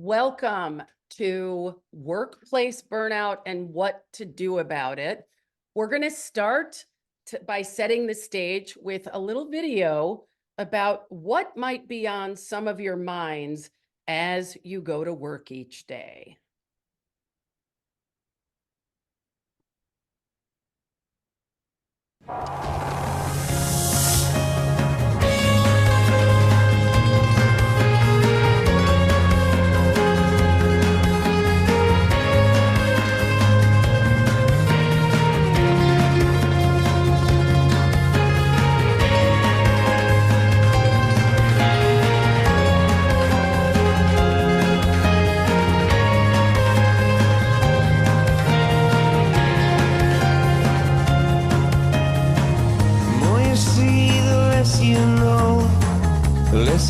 Welcome to Workplace Burnout and What to Do About It. We're going to start by setting the stage with a little video about what might be on some of your minds as you go to work each day.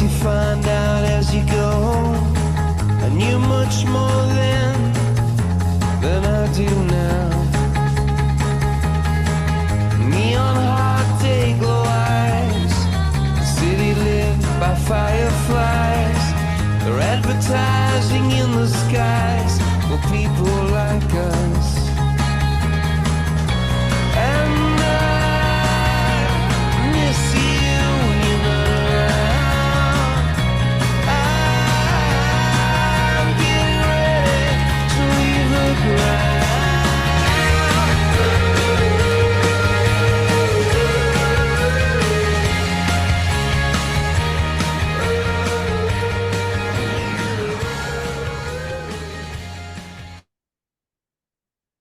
You find out as you go, and you're much more than I do now. Neon heart, day glow eyes, city lit by fireflies. They're advertising in the skies for people like us. And I miss you when you're not around.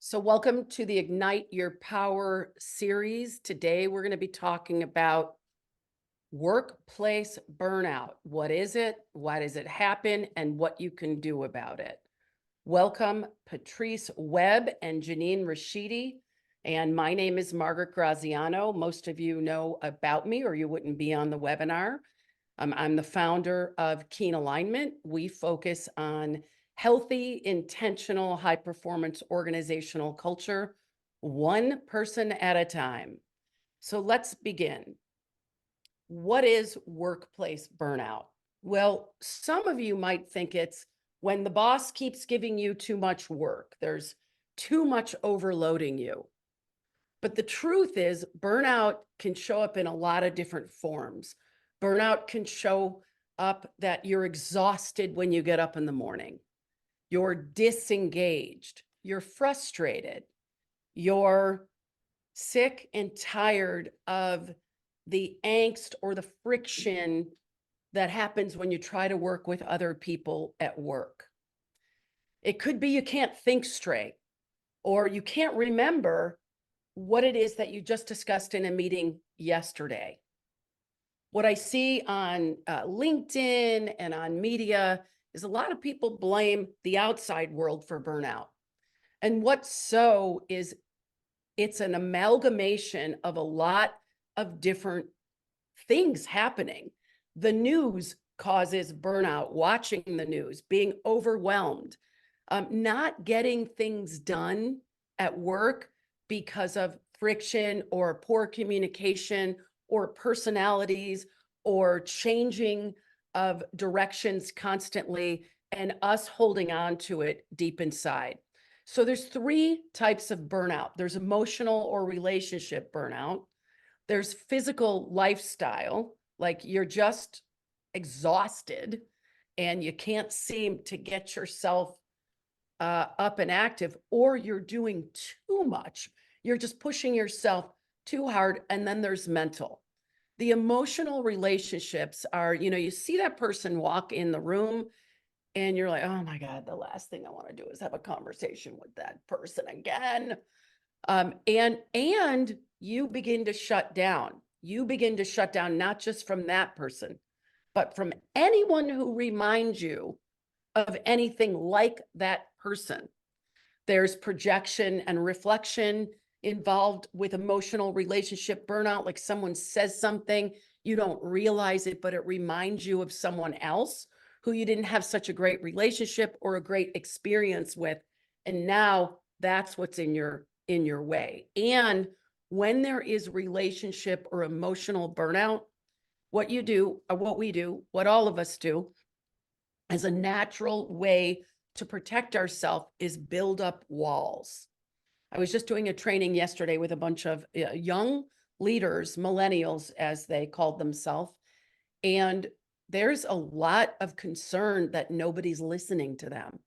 So welcome to the Ignite Your Power series. Today, we're going to be talking about workplace burnout. What is it? Why does it happen? And what you can do about it. Welcome, Patrice Webb and Jeannine Rashidi. And my name is Margaret Graziano. Most of you know about me or you wouldn't be on the webinar. I'm the founder of Keen Alignment. We focus on healthy, intentional, high-performance organizational culture, one person at a time. So let's begin. What is workplace burnout? Well, some of you might think it's when the boss keeps giving you too much work. There's too much overloading you. But the truth is, burnout can show up in a lot of different forms. Burnout can show up that you're exhausted when you get up in the morning. You're disengaged, you're frustrated, you're sick and tired of the angst or the friction that happens when you try to work with other people at work. It could be you can't think straight, or you can't remember what it is that you just discussed in a meeting yesterday. What I see on LinkedIn and on media is a lot of people blame the outside world for burnout. And what's so is it's an amalgamation of a lot of different things happening. The news causes burnout, watching the news, being overwhelmed, not getting things done at work because of friction or poor communication or personalities or changing of directions constantly, and us holding on to it deep inside. So there's three types of burnout. There's emotional or relationship burnout. There's physical lifestyle, like you're just exhausted and you can't seem to get yourself up and active, or you're doing too much. You're just pushing yourself too hard. And then there's mental. The emotional relationships are, you see that person walk in the room and you're like, oh my God, the last thing I want to do is have a conversation with that person again. And you begin to shut down. You begin to shut down, not just from that person, but from anyone who reminds you of anything like that person. There's projection and reflection involved with emotional relationship burnout, like someone says something, you don't realize it, but it reminds you of someone else who you didn't have such a great relationship or a great experience with. And now that's what's in your way. And when there is relationship or emotional burnout, what you do, or what we do, what all of us do, as a natural way to protect ourselves is build up walls. I was just doing a training yesterday with a bunch of young leaders, millennials, as they called themselves. And there's a lot of concern that nobody's listening to them,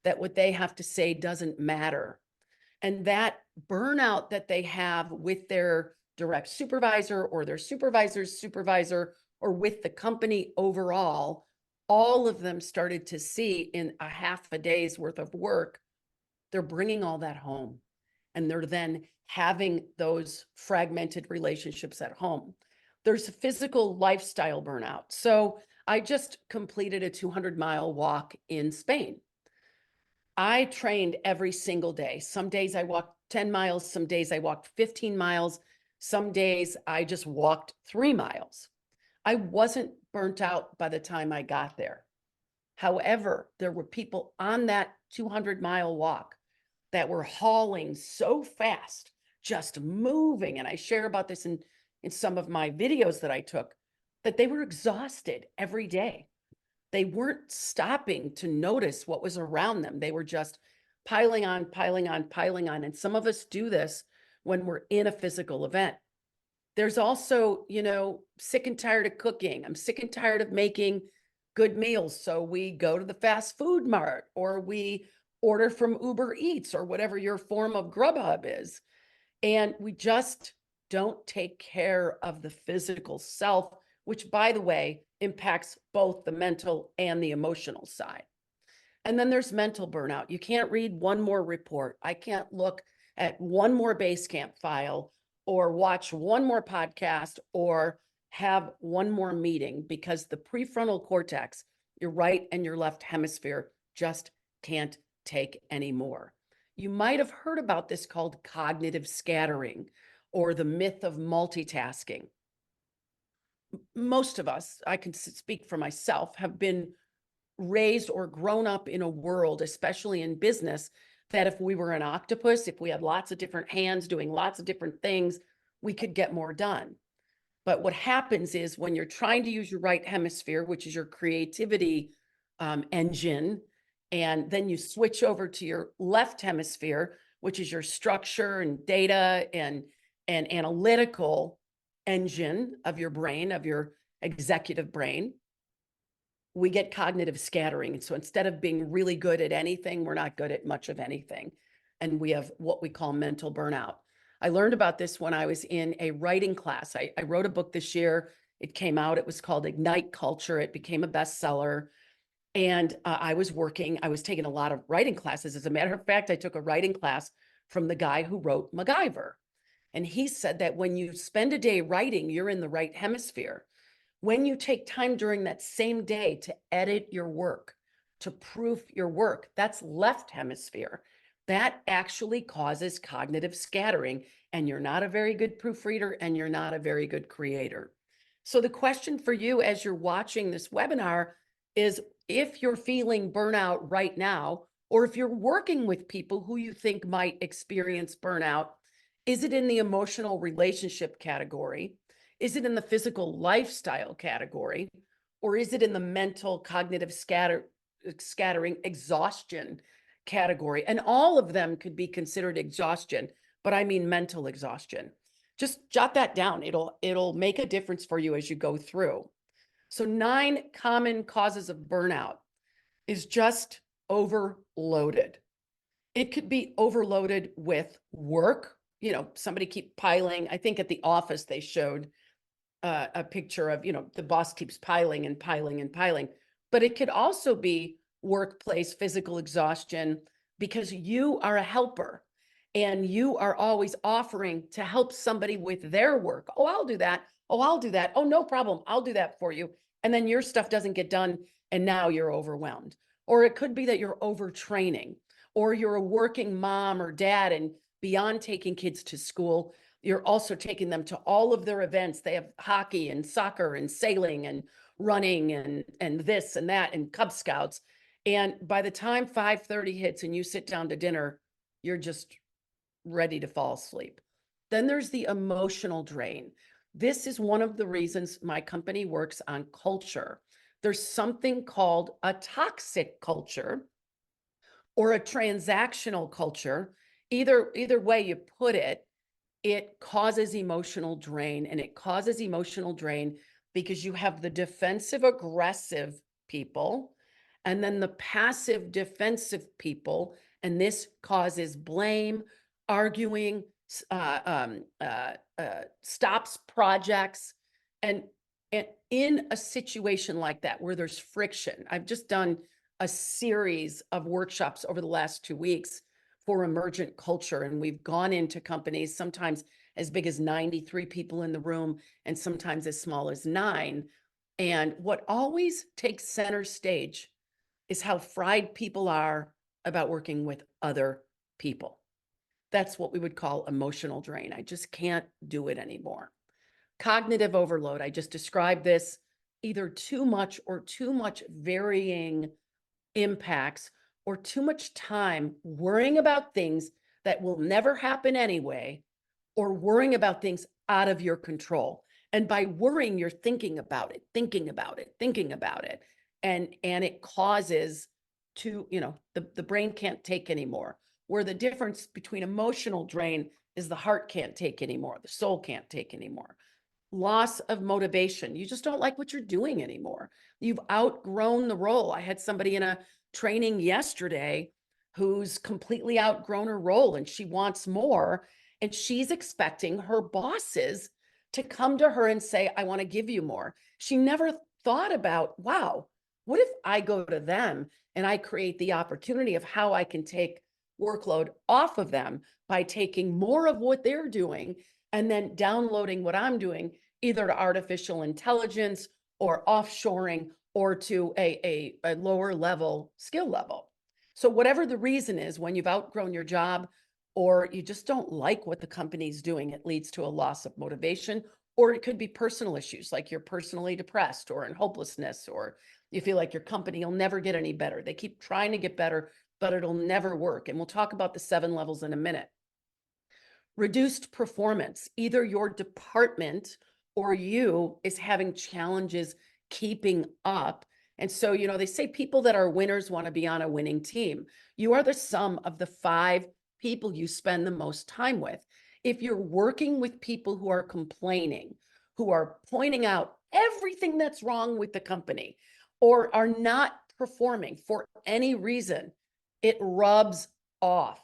that what they have to say doesn't matter. And that burnout that they have with their direct supervisor or their supervisor's supervisor or with the company overall, all of them started to see in a half a day's worth of work, they're bringing all that home. And they're then having those fragmented relationships at home. There's physical lifestyle burnout. So I just completed a 200-mile walk in Spain. I trained every single day. Some days I walked 10 miles, some days I walked 15 miles, some days I just walked 3 miles. I wasn't burnt out by the time I got there. However, there were people on that 200-mile walk that were hauling so fast, just moving. And I share about this in some of my videos that I took, that they were exhausted every day. They weren't stopping to notice what was around them. They were just piling on, piling on, piling on. And some of us do this when we're in a physical event. There's also, sick and tired of cooking. I'm sick and tired of making good meals. So we go to the fast food mart, or we order from Uber Eats, or whatever your form of Grubhub is. And we just don't take care of the physical self, which, by the way, impacts both the mental and the emotional side. And then there's mental burnout. You can't read one more report. I can't look at one more Basecamp file or watch one more podcast or have one more meeting, because the prefrontal cortex, your right and your left hemisphere, just can't take anymore. You might have heard about this called cognitive scattering, or the myth of multitasking. Most of us, I can speak for myself, have been raised or grown up in a world, especially in business, that if we were an octopus, if we had lots of different hands doing lots of different things, we could get more done. But what happens is, when you're trying to use your right hemisphere, which is your creativity engine, and then you switch over to your left hemisphere, which is your structure and data and analytical engine of your brain, of your executive brain, we get cognitive scattering. So instead of being really good at anything, we're not good at much of anything. And we have what we call mental burnout. I learned about this when I was in a writing class. I wrote a book this year. It came out. It was called Ignite Culture. It became a bestseller. And I was taking a lot of writing classes. As a matter of fact, I took a writing class from the guy who wrote MacGyver. And he said that when you spend a day writing, you're in the right hemisphere. When you take time during that same day to edit your work, to proof your work, that's left hemisphere. That actually causes cognitive scattering, and you're not a very good proofreader, and you're not a very good creator. So the question for you as you're watching this webinar is, if you're feeling burnout right now, or if you're working with people who you think might experience burnout, is it in the emotional relationship category? Is it in the physical lifestyle category? Or is it in the mental cognitive scattering exhaustion category? And all of them could be considered exhaustion, but I mean mental exhaustion. Just jot that down. It'll make a difference for you as you go through. So 9 common causes of burnout is just overloaded. It could be overloaded with work. Somebody keep piling. I think at the office they showed a picture of, the boss keeps piling and piling and piling. But it could also be workplace physical exhaustion, because you are a helper and you are always offering to help somebody with their work. Oh, I'll do that. Oh, I'll do that. Oh, no problem. I'll do that for you. And then your stuff doesn't get done, and now you're overwhelmed. Or it could be that you're overtraining, or you're a working mom or dad, and beyond taking kids to school, you're also taking them to all of their events. They have hockey and soccer and sailing and running and this and that and Cub Scouts. And by the time 5:30 hits and you sit down to dinner, you're just ready to fall asleep. Then there's the emotional drain. This is one of the reasons my company works on culture, There's something called a toxic culture or a transactional culture. Either way you put it, it causes emotional drain, and it causes emotional drain because you have the defensive aggressive people and then the passive defensive people, and this causes blame, arguing, stops projects, and and in a situation like that where there's friction. I've just done a series of workshops over the last 2 weeks for emergent culture, and we've gone into companies sometimes as big as 93 people in the room and sometimes as small as 9. And what always takes center stage is how fried people are about working with other people. That's what we would call emotional drain. I just can't do it anymore. Cognitive overload. I just described this, either too much or too much varying impacts, or too much time worrying about things that will never happen anyway, or worrying about things out of your control. And by worrying, you're thinking about it, thinking about it, thinking about it. And it causes the brain can't take anymore. Where the difference between emotional drain is the heart can't take anymore, the soul can't take anymore. Loss of motivation. You just don't like what you're doing anymore. You've outgrown the role. I had somebody in a training yesterday who's completely outgrown her role and she wants more. And she's expecting her bosses to come to her and say, I want to give you more. She never thought about, wow, what if I go to them and I create the opportunity of how I can take workload off of them by taking more of what they're doing and then downloading what I'm doing, either to artificial intelligence or offshoring or to a lower level skill level. So whatever the reason is, when you've outgrown your job or you just don't like what the company's doing, it leads to a loss of motivation. Or it could be personal issues, like you're personally depressed or in hopelessness, or you feel like your company will never get any better. They keep trying to get better, but it'll never work. And we'll talk about the 7 levels in a minute. Reduced performance. Either your department or you is having challenges keeping up. And so, they say people that are winners want to be on a winning team. You are the sum of the 5 people you spend the most time with. If you're working with people who are complaining, who are pointing out everything that's wrong with the company, or are not performing for any reason, it rubs off.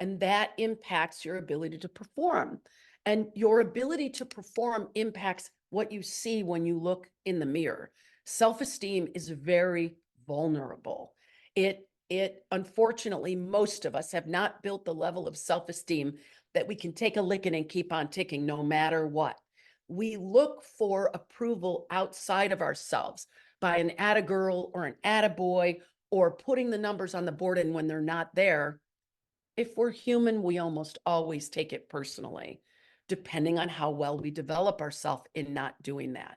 And that impacts your ability to perform. And your ability to perform impacts what you see when you look in the mirror. Self-esteem is very vulnerable. It unfortunately, most of us have not built the level of self-esteem that we can take a licking and keep on ticking no matter what. We look for approval outside of ourselves by an atta-girl or an atta-boy, or putting the numbers on the board, and when they're not there, if we're human, we almost always take it personally, depending on how well we develop ourselves in not doing that.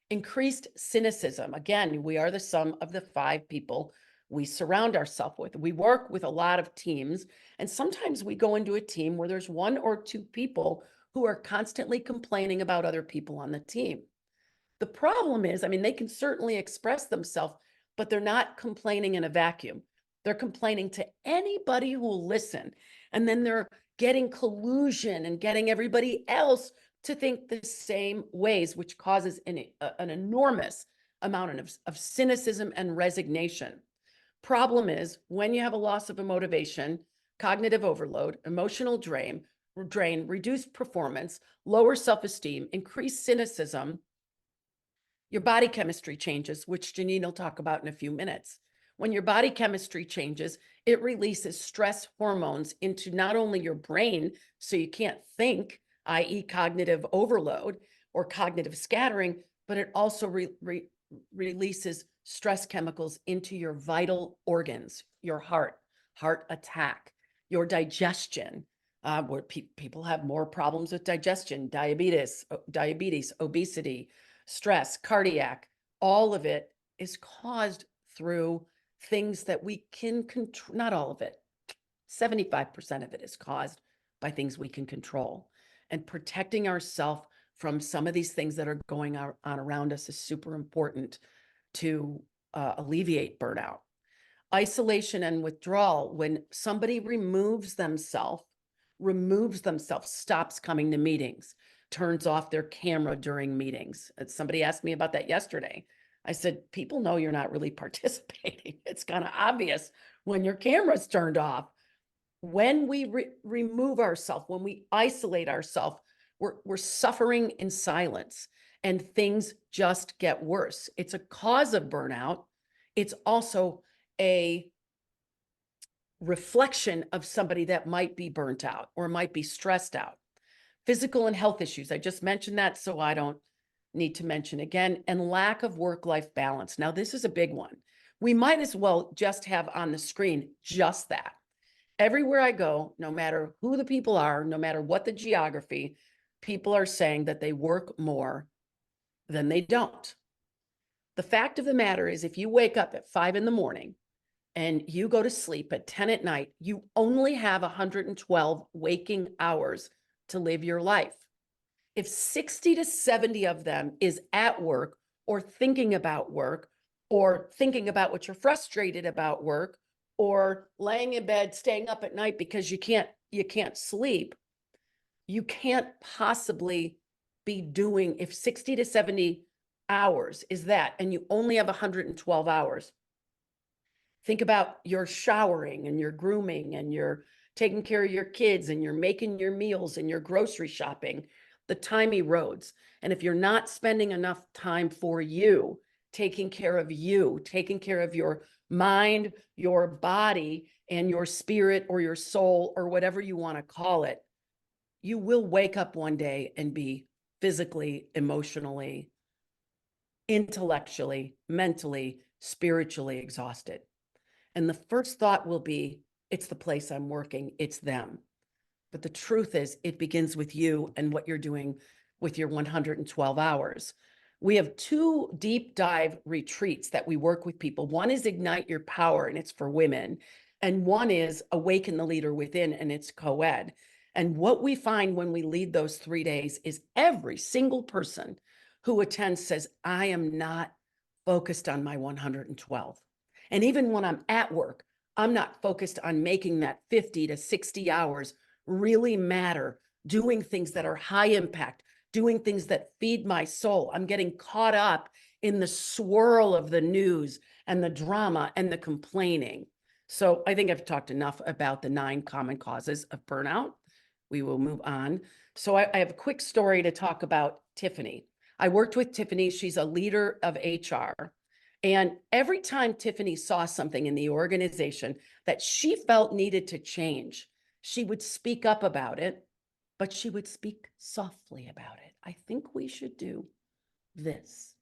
Increased cynicism. Again, we are the sum of the 5 people we surround ourselves with. We work with a lot of teams, and sometimes we go into a team where there's 1 or 2 people who are constantly complaining about other people on the team. The problem is, they can certainly express themselves, but they're not complaining in a vacuum. They're complaining to anybody who will listen. And then they're getting collusion and getting everybody else to think the same ways, which causes an enormous amount of cynicism and resignation. Problem is, when you have a loss of a motivation, cognitive overload, emotional drain, reduced performance, lower self-esteem, increased cynicism, your body chemistry changes, which Jeannine will talk about in a few minutes. When your body chemistry changes, it releases stress hormones into not only your brain, so you can't think, i.e. cognitive overload or cognitive scattering, but it also releases stress chemicals into your vital organs, your heart attack, your digestion, where people have more problems with digestion, diabetes, obesity, stress, cardiac. All of it is caused through things that we can control. Not all of it. 75% of it is caused by things we can control. And protecting ourselves from some of these things that are going on around us is super important. to alleviate burnout. Isolation and withdrawal, when somebody removes themselves, stops coming to meetings, turns off their camera during meetings. Somebody asked me about that yesterday. I said, people know you're not really participating. It's kind of obvious when your camera's turned off. When we remove ourselves, when we isolate ourselves, we're suffering in silence, and things just get worse. It's a cause of burnout. It's also a reflection of somebody that might be burnt out or might be stressed out. Physical and health issues. I just mentioned that, so I don't need to mention again. And lack of work-life balance. Now, this is a big one. We might as well just have on the screen just that. Everywhere I go, no matter who the people are, no matter what the geography, people are saying that they work more than they don't. The fact of the matter is, if you wake up at 5 a.m. and you go to sleep at 10 at night, you only have 112 waking hours to live your life. If 60 to 70 of them is at work or thinking about work or thinking about what you're frustrated about work or laying in bed, staying up at night because you can't sleep, you can't possibly be doing, if 60 to 70 hours is that, and you only have 112 hours. Think about your showering and your grooming and your taking care of your kids and you're making your meals and your grocery shopping. The time erodes. And if you're not spending enough time for you, taking care of you, taking care of your mind, your body, and your spirit or your soul or whatever you want to call it, you will wake up one day and be physically, emotionally, intellectually, mentally, spiritually exhausted. And the first thought will be, it's the place I'm working, it's them. But the truth is, it begins with you and what you're doing with your 112 hours. We have 2 deep dive retreats that we work with people. One is Ignite Your Power, and it's for women. And one is Awaken the Leader Within, and it's co-ed. And what we find when we lead those 3 days is every single person who attends says, I am not focused on my 112. And even when I'm at work, I'm not focused on making that 50 to 60 hours really matter, doing things that are high impact, doing things that feed my soul. I'm getting caught up in the swirl of the news and the drama and the complaining. So I think I've talked enough about the 9 common causes of burnout. We will move on. So I have a quick story to talk about Tiffany. I worked with Tiffany. She's a leader of HR. And every time Tiffany saw something in the organization that she felt needed to change, she would speak up about it, but she would speak softly about it. I think we should do this.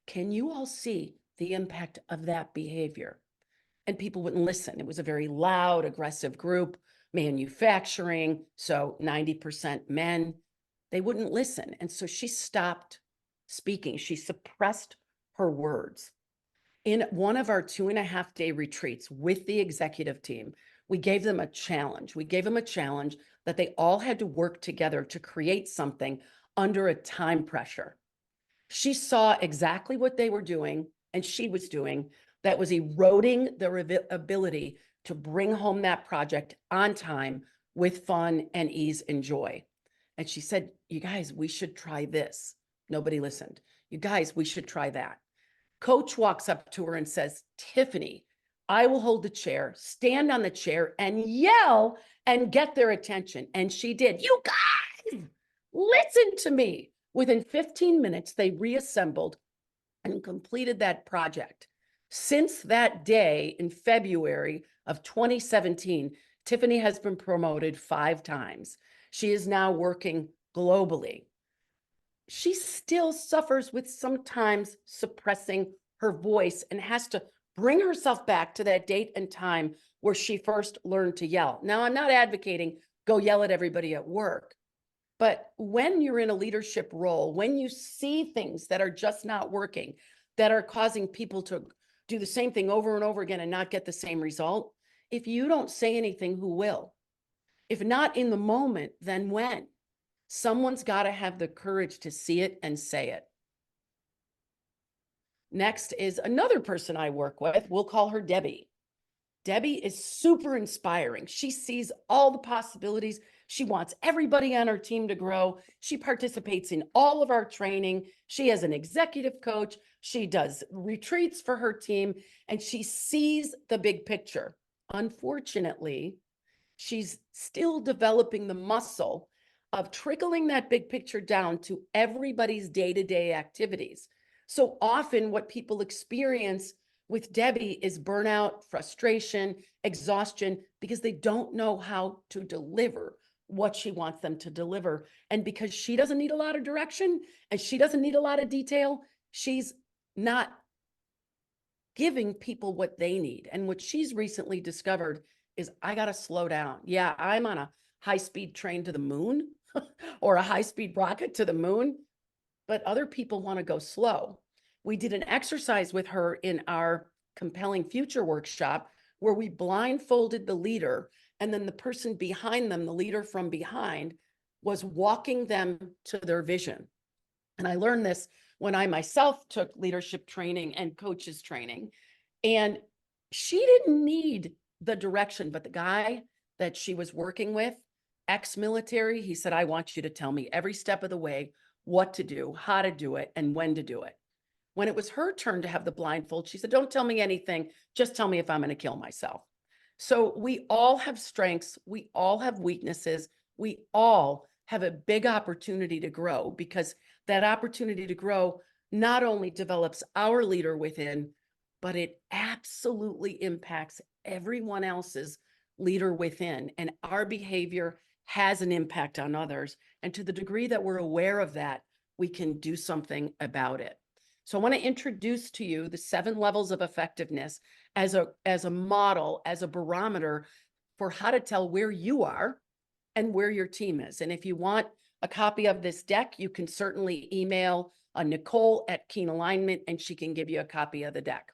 Can you all see the impact of that behavior? And people wouldn't listen. It was a very loud, aggressive group, manufacturing, so 90% men. They wouldn't listen. And so she stopped speaking. She suppressed her words. In one of our 2.5-day retreats with the executive team, we gave them a challenge. We gave them a challenge that they all had to work together to create something under a time pressure. She saw exactly what they were doing and she was doing that was eroding their ability to bring home that project on time with fun and ease and joy. And she said, you guys, we should try this. Nobody listened. You guys, we should try that. Coach walks up to her and says, Tiffany, I will hold the chair, stand on the chair and yell and get their attention. And she did. You guys, listen to me. Within 15 minutes, they reassembled and completed that project. Since that day in February of 2017, Tiffany has been promoted 5 times. She is now working globally. She still suffers with sometimes suppressing her voice and has to bring herself back to that date and time where she first learned to yell. Now, I'm not advocating go yell at everybody at work, but when you're in a leadership role, when you see things that are just not working, that are causing people to do the same thing over and over again and not get the same result, if you don't say anything, who will? If not in the moment, then when? Someone's got to have the courage to see it and say it. Next is another person I work with. We'll call her Debbie. Debbie is super inspiring. She sees all the possibilities. She wants everybody on her team to grow. She participates in all of our training. She has an executive coach. She does retreats for her team, and she sees the big picture. Unfortunately, she's still developing the muscle of trickling that big picture down to everybody's day-to-day activities. So often what people experience with Debbie is burnout, frustration, exhaustion, because they don't know how to deliver what she wants them to deliver. And because she doesn't need a lot of direction and she doesn't need a lot of detail, she's not giving people what they need. And what she's recently discovered is I got to slow down. Yeah, I'm on a high-speed train to the moon or a high-speed rocket to the moon, but other people want to go slow. We did an exercise with her in our Compelling Future workshop where we blindfolded the leader, and then the person behind them, the leader from behind, was walking them to their vision. And I learned this when I myself took leadership training and coaches training. And she didn't need the direction, but the guy that she was working with, ex-military, he said, I want you to tell me every step of the way what to do, how to do it, and when to do it. When it was her turn to have the blindfold, she said, don't tell me anything. Just tell me if I'm going to kill myself. So we all have strengths. We all have weaknesses. We all have a big opportunity to grow, because that opportunity to grow not only develops our leader within, but it absolutely impacts everyone else's leader within. And our behavior has an impact on others. And to the degree that we're aware of that, we can do something about it. So I want to introduce to you the 7 levels of effectiveness as a model, as a barometer for how to tell where you are and where your team is. And if you want a copy of this deck, you can certainly email Nicole at Keen Alignment, and she can give you a copy of the deck.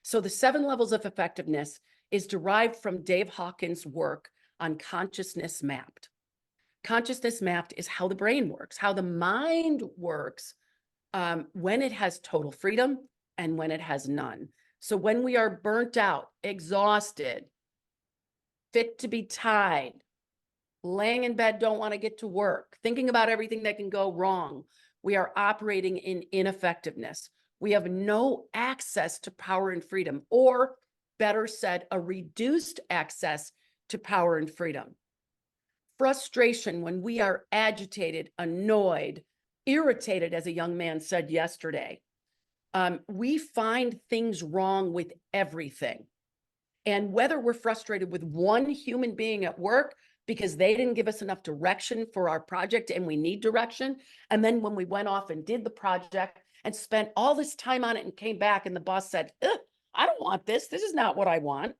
So the 7 levels of effectiveness is derived from Dave Hawkins' work on consciousness mapped. Consciousness mapped is how the brain works, how the mind works when it has total freedom and when it has none. So when we are burnt out, exhausted, fit to be tied, laying in bed, don't want to get to work, thinking about everything that can go wrong, we are operating in ineffectiveness. We have no access to power and freedom, or better said, a reduced access to power and freedom. Frustration, when we are agitated, annoyed, irritated, as a young man said yesterday, we find things wrong with everything. And whether we're frustrated with one human being at work because they didn't give us enough direction for our project and we need direction, and then when we went off and did the project and spent all this time on it and came back and the boss said, I don't want this. This is not what I want.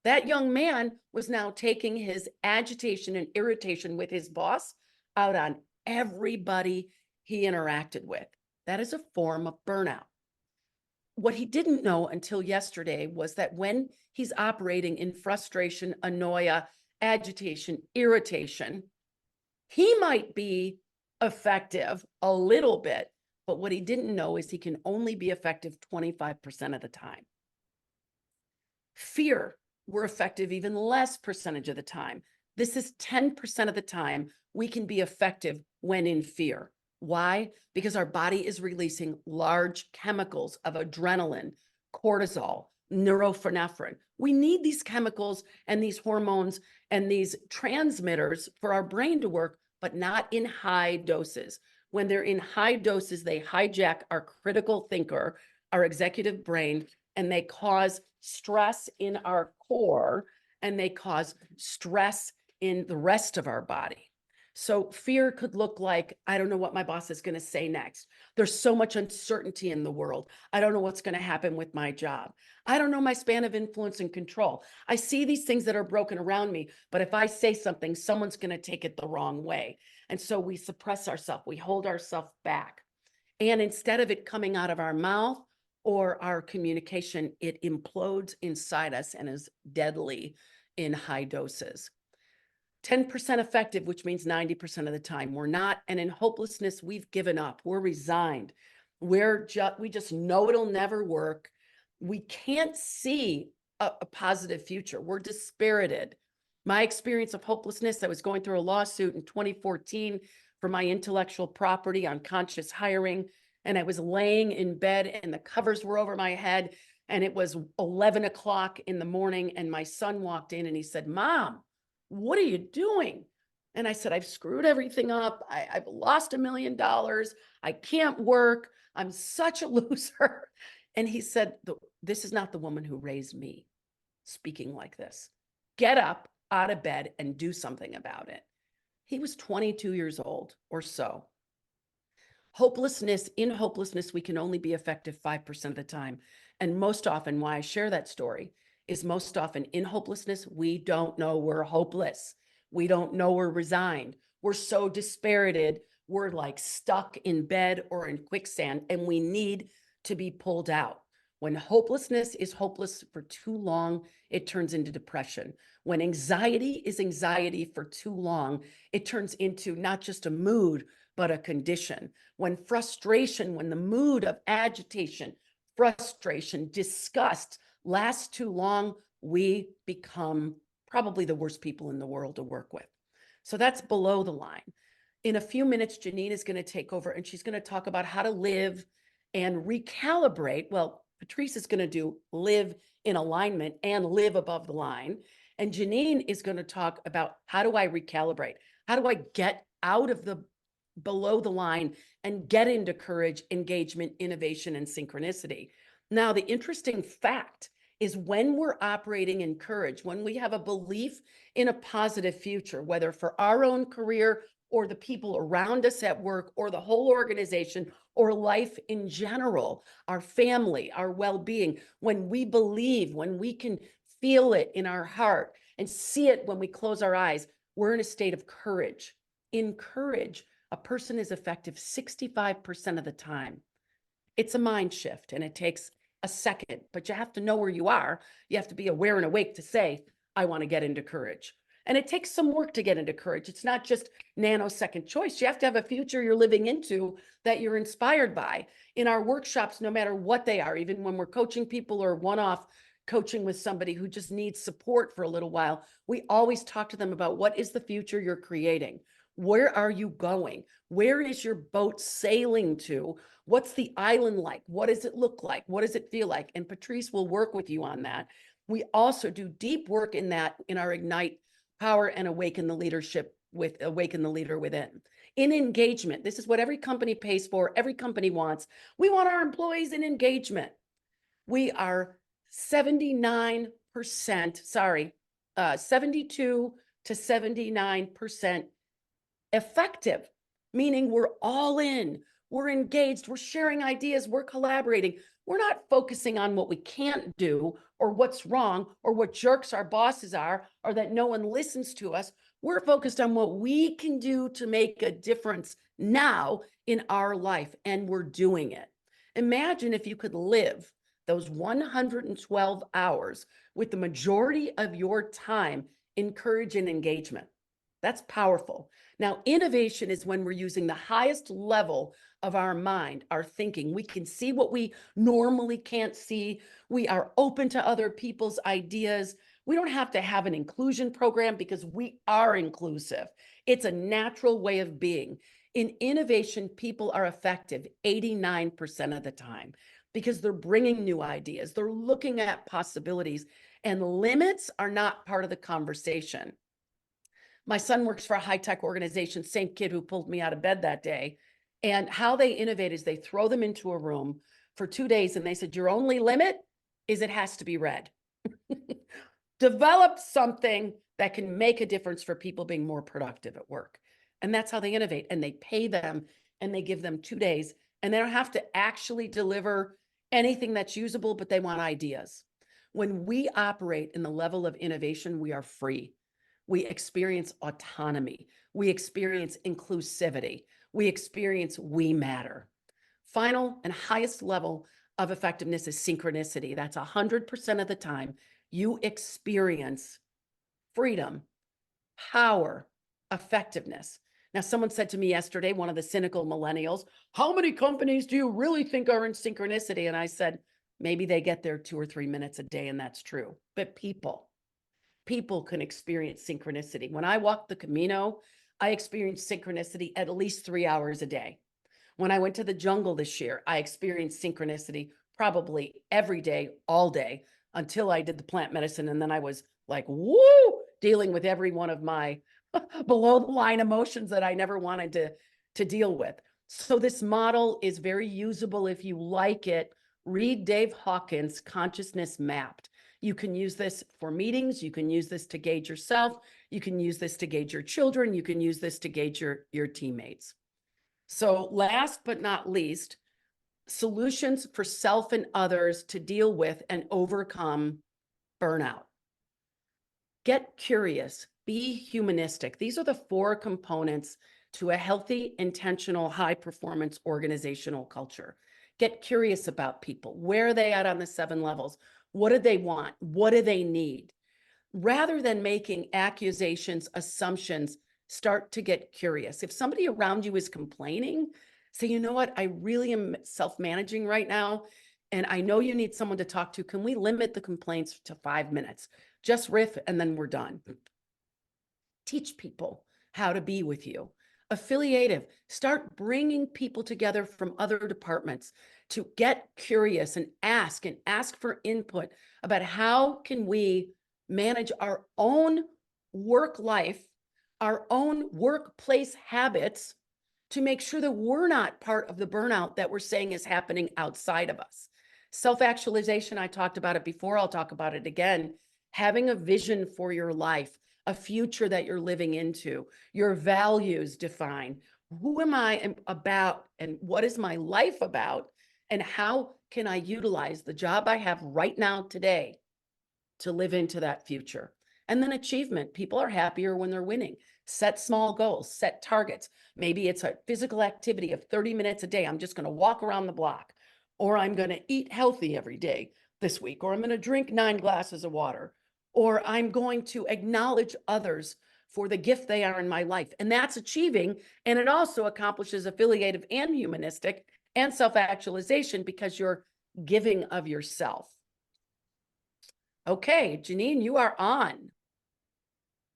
That young man was now taking his agitation and irritation with his boss out on everybody he interacted with. That is a form of burnout. What he didn't know until yesterday was that when he's operating in frustration, annoia, agitation, irritation, he might be effective a little bit, but what he didn't know is he can only be effective 25% of the time. Fear, we're effective even less percentage of the time. This is 10% of the time we can be effective when in fear. Why? Because our body is releasing large chemicals of adrenaline, cortisol, norepinephrine. We need these chemicals and these hormones and these transmitters for our brain to work, but not in high doses. When they're in high doses, they hijack our critical thinker, our executive brain, and they cause stress in our core, and they cause stress in the rest of our body. So fear could look like, I don't know what my boss is going to say next. There's so much uncertainty in the world. I don't know what's going to happen with my job. I don't know my span of influence and control. I see these things that are broken around me, but if I say something, someone's going to take it the wrong way. And so we suppress ourselves. We hold ourselves back. And instead of it coming out of our mouth or our communication, it implodes inside us and is deadly in high doses. 10% effective, which means 90% of the time we're not. And in hopelessness, we've given up. We're resigned. We just know it'll never work. We can't see a positive future. We're dispirited. My experience of hopelessness, I was going through a lawsuit in 2014 for my intellectual property on conscious hiring. And I was laying in bed and the covers were over my head. And it was 11 o'clock in the morning. And my son walked in and he said, "Mom, what are you doing?" And I said, "I've screwed everything up. I've lost $1 million. I can't work. I'm such a loser." And he said, "This is not the woman who raised me speaking like this. Get up out of bed and do something about it." He was 22 years old or so. In hopelessness, we can only be effective 5% of the time. And most often, why I share that story is most often in hopelessness, we don't know we're hopeless. We don't know we're resigned. We're so dispirited. We're like stuck in bed or in quicksand, and we need to be pulled out. When hopelessness is hopeless for too long, it turns into depression. When anxiety is anxiety for too long, it turns into not just a mood, but a condition. When the mood of agitation, frustration, disgust lasts too long, we become probably the worst people in the world to work with. So that's below the line. In a few minutes, Jeannine is going to take over and she's going to talk about how to live and recalibrate. Well, Patrice is going to do live in alignment and live above the line. And Jeannine is going to talk about how do I recalibrate? How do I get out of the below the line and get into courage, engagement, innovation, and synchronicity? Now, the interesting fact is when we're operating in courage, when we have a belief in a positive future, whether for our own career or the people around us at work or the whole organization or life in general, our family, our well-being, when we believe, when we can feel it in our heart and see it when we close our eyes, we're in a state of courage. In courage, a person is effective 65% of the time. It's a mind shift and it takes a second, but you have to know where you are. You have to be aware and awake to say, I want to get into courage. And it takes some work to get into courage. It's not just nanosecond choice. You have to have a future you're living into that you're inspired by. In our workshops, no matter what they are, even when we're coaching people or one-off coaching with somebody who just needs support for a little while, we always talk to them about what is the future you're creating? Where are you going? Where is your boat sailing to? What's the island like? What does it look like? What does it feel like? And Patrice will work with you on that. We also do deep work in that in our Ignite Power and Awaken the Leadership with Awaken the Leader Within. In engagement, this is what every company pays for, every company wants. We want our employees in engagement. We are 72 to 79% effective, meaning we're all in, we're engaged, we're sharing ideas, we're collaborating. We're not focusing on what we can't do or what's wrong or what jerks our bosses are or that no one listens to us. We're focused on what we can do to make a difference now in our life, and we're doing it. Imagine if you could live those 112 hours with the majority of your time in courage and engagement. That's powerful. Now, innovation is when we're using the highest level of our mind, our thinking. We can see what we normally can't see. We are open to other people's ideas. We don't have to have an inclusion program because we are inclusive. It's a natural way of being. In innovation, people are effective 89% of the time because they're bringing new ideas. They're looking at possibilities, and limits are not part of the conversation. My son works for a high-tech organization, same kid who pulled me out of bed that day. And how they innovate is they throw them into a room for 2 days and they said, your only limit is it has to be red. Develop something that can make a difference for people being more productive at work. And that's how they innovate. And they pay them and they give them 2 days and they don't have to actually deliver anything that's usable, but they want ideas. When we operate in the level of innovation, we are free. We experience autonomy. We experience inclusivity. We experience we matter. Final and highest level of effectiveness is synchronicity. That's 100% of the time you experience freedom, power, effectiveness. Now, someone said to me yesterday, one of the cynical millennials, how many companies do you really think are in synchronicity? And I said, maybe they get there 2 or 3 minutes a day, and that's true. But people can experience synchronicity. When I walk the Camino, I experience synchronicity at least 3 hours a day. When I went to the jungle this year, I experienced synchronicity probably every day, all day, until I did the plant medicine. And then I was like, woo, dealing with every one of my below the line emotions that I never wanted to deal with. So this model is very usable if you like it. Read Dave Hawkins' Consciousness Mapped. You can use this for meetings. You can use this to gauge yourself. You can use this to gauge your children. You can use this to gauge your teammates. So last but not least, solutions for self and others to deal with and overcome burnout. Get curious, be humanistic. These are the 4 components to a healthy, intentional, high performance organizational culture. Get curious about people. Where are they at on the 7 levels? What do they want? What do they need? Rather than making accusations, assumptions, start to get curious. If somebody around you is complaining, say, you know what, I really am self-managing right now, and I know you need someone to talk to. Can we limit the complaints to 5 minutes? Just riff, and then we're done. Teach people how to be with you. Affiliative, start bringing people together from other departments to get curious and ask for input about how can we manage our own work life, our own workplace habits to make sure that we're not part of the burnout that we're saying is happening outside of us. Self-actualization, I talked about it before, I'll talk about it again. Having a vision for your life, a future that you're living into, your values define. Who am I about, and what is my life about, and how can I utilize the job I have right now today to live into that future? And then achievement. People are happier when they're winning. Set small goals, set targets. Maybe it's a physical activity of 30 minutes a day. I'm just going to walk around the block, or I'm going to eat healthy every day this week, or I'm going to drink 9 glasses of water, or I'm going to acknowledge others for the gift they are in my life. And that's achieving. And it also accomplishes affiliative and humanistic and self-actualization because you're giving of yourself. Okay, Jeannine, you are on.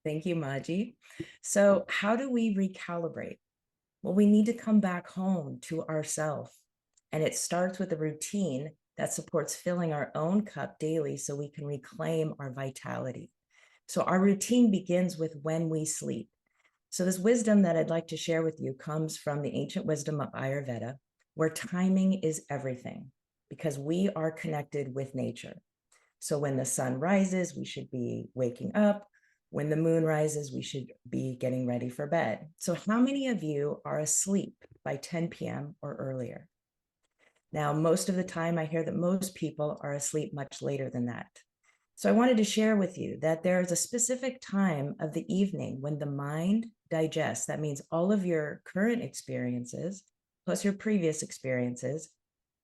Thank you, Maji. So how do we recalibrate? Well, we need to come back home to ourselves. And it starts with a routine that supports filling our own cup daily so we can reclaim our vitality. So our routine begins with when we sleep. So this wisdom that I'd like to share with you comes from the ancient wisdom of Ayurveda, where timing is everything because we are connected with nature. So when the sun rises, we should be waking up. When the moon rises, we should be getting ready for bed. So how many of you are asleep by 10 p.m. or earlier? Now, most of the time I hear that most people are asleep much later than that. So I wanted to share with you that there is a specific time of the evening when the mind digests. That means all of your current experiences, plus your previous experiences,